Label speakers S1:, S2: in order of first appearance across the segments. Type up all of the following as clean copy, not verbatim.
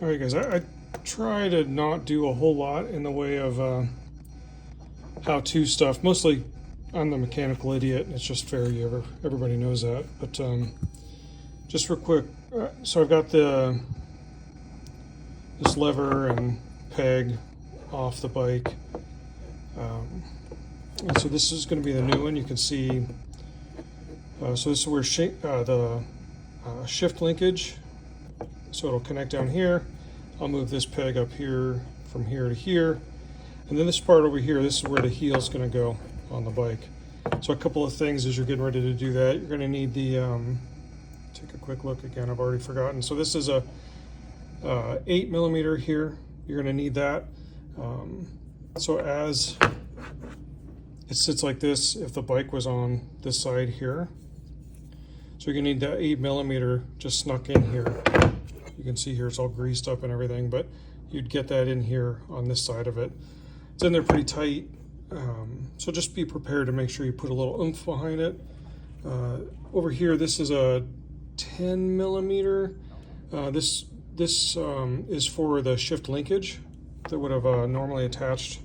S1: All right, guys, I try to not do a whole lot in the way of how-to stuff. Mostly, I'm the mechanical idiot. It's just fair. Everybody knows that. But just real quick, so I've got this lever and peg off the bike. And so this is going to be the new one. You can see. So this is where the shift linkage. So it'll connect down here. I'll move this peg up here from here to here. And then this part over here, this is where the heel's going to go on the bike. So a couple of things as you're getting ready to do that. You're going to need the, take a quick look again, I've already forgotten. So this is a 8mm here. You're going to need that. So as it sits like this, if the bike was on this side here, so you're going to need that 8mm just snuck in here. You can see here it's all greased up and everything, but you'd get that in here on this side of it. It's in there pretty tight, so just be prepared to make sure you put a little oomph behind it. Over here, this is a 10mm. This is for the shift linkage that would have normally attached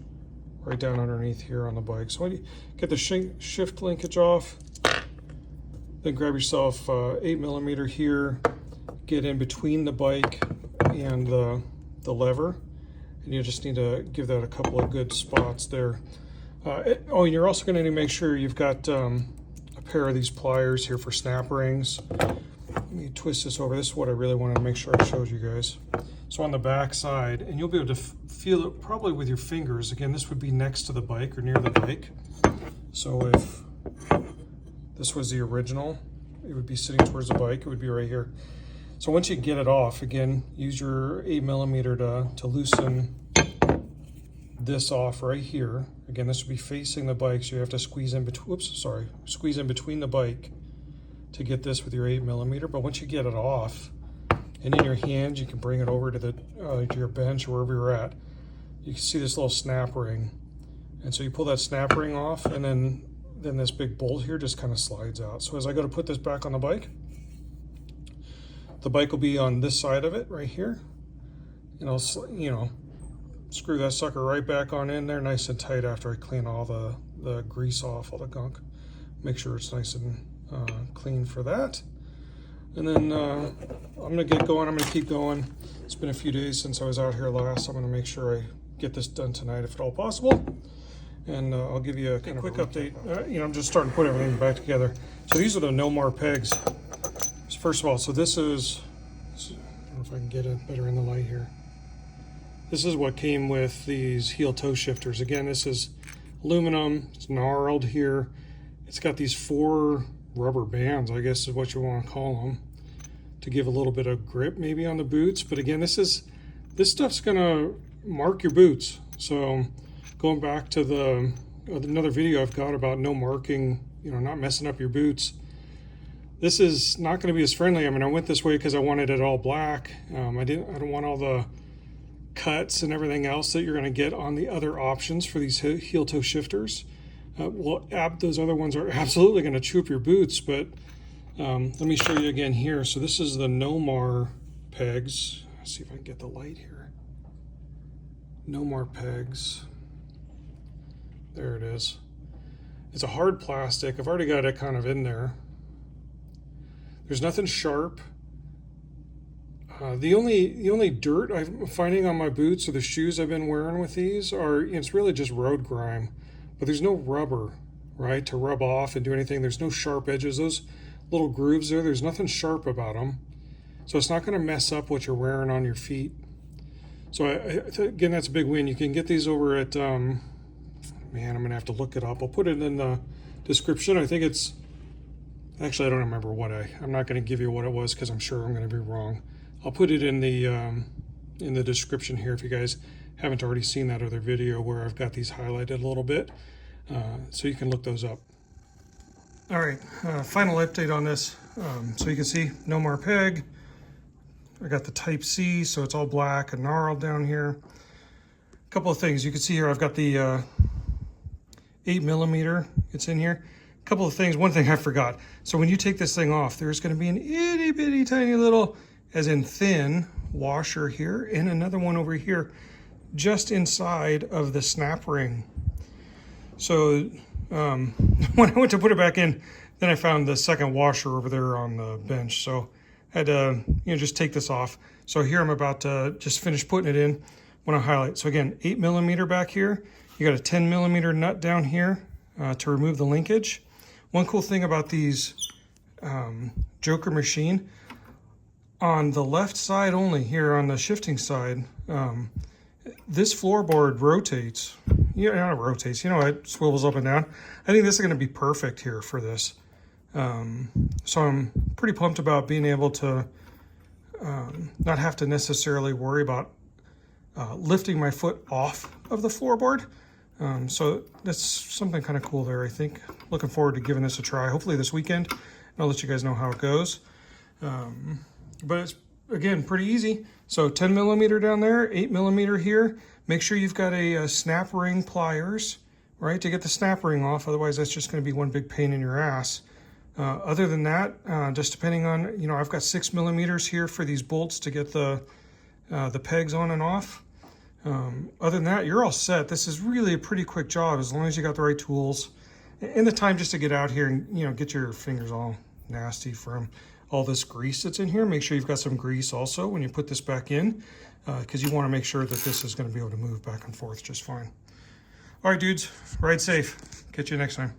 S1: right down underneath here on the bike. So when you get the shift linkage off, then grab yourself 8mm here, get in between the bike and the lever, and you just need to give that a couple of good spots there. Oh, and you're also going to make sure you've got a pair of these pliers here for snap rings. Let me twist this over. This is what I really wanted to make sure I showed you guys. So on the back side, and you'll be able to feel it probably with your fingers. Again, this would be next to the bike or near the bike. So if this was the original, it would be sitting towards the bike. It would be right here. So once you get it off, again, use your 8mm to loosen this off right here. Again, this would be facing the bike, so you have to squeeze in between. Squeeze in between the bike to get this with your 8mm. But once you get it off, and in your hand, you can bring it over to to your bench or wherever you're at. You can see this little snap ring, and so you pull that snap ring off, and then this big bolt here just kind of slides out. So as I go to put this back on the bike will be on this side of it right here, and I'll, screw that sucker right back on in there nice and tight after I clean all the grease off, all the gunk. Make sure it's nice and clean for that. And then I'm gonna get going. I'm gonna keep going. It's been a few days since I was out here last. I'm gonna make sure I get this done tonight if at all possible. And I'll give you a kind of quick update. I'm just starting to put everything back together. So these are the no more pegs. So first of all, so this is, I don't know if I can get it better in the light here. This is what came with these heel toe shifters. Again, this is aluminum. It's gnarled here. It's got these 4 rubber bands, I guess is what you want to call them, to give a little bit of grip maybe on the boots. But again, this stuff's gonna mark your boots. So going back to another video I've got about no marking, not messing up your boots. This is not going to be as friendly. I mean, I went this way because I wanted it all black. I don't want all the cuts and everything else that you're going to get on the other options for these heel toe shifters. Those other ones are absolutely going to chew up your boots, but let me show you again here. So this is the Nomar pegs. Let's see if I can get the light here. Nomar pegs. There it is. It's a hard plastic. I've already got it kind of in there. There's nothing sharp. The only dirt I'm finding on my boots or the shoes I've been wearing with these it's really just road grime. But there's no rubber, right, to rub off and do anything. There's no sharp edges. Those little grooves there's nothing sharp about them. So it's not going to mess up what you're wearing on your feet. So again, that's a big win. You can get these over at, man, I'm going to have to look it up. I'll put it in the description. I think it's, actually, I don't remember I'm not going to give you what it was because I'm sure I'm going to be wrong. I'll put it in the description here if you guys haven't already seen that other video where I've got these highlighted a little bit, so you can look those up. All right, final update on this. So you can see no more peg. I got the Type C, so it's all black and gnarled down here. A couple of things you can see here. I've got the 8mm. It's in here. A couple of things. One thing I forgot. So when you take this thing off, there's going to be an itty bitty tiny little, as in thin, washer here and another one over here just inside of the snap ring. So when I went to put it back in, then I found the second washer over there on the bench. So I had to just take this off. So here I'm about to just finish putting it in. Want to highlight. So again, 8mm back here. You got a 10mm nut down here to remove the linkage. One cool thing about these Joker machine, on the left side only here on the shifting side, this floorboard rotates. Not rotates, it swivels up and down. I think this is going to be perfect here for this. So I'm pretty pumped about being able to not have to necessarily worry about lifting my foot off of the floorboard. So that's something kind of cool there, I think. Looking forward to giving this a try, hopefully this weekend. I'll let you guys know how it goes. But it's, again, pretty easy. So 10mm down there, 8mm here. Make sure you've got a snap ring pliers, right, to get the snap ring off. Otherwise, that's just going to be one big pain in your ass. Other than that, just depending on, I've got 6mm here for these bolts to get the pegs on and off. Other than that, you're all set. This is really a pretty quick job as long as you got the right tools and the time just to get out here and, get your fingers all nasty from all this grease that's in here. Make sure you've got some grease also when you put this back in, because you want to make sure that this is going to be able to move back and forth just fine. All right, dudes, ride safe. Catch you next time.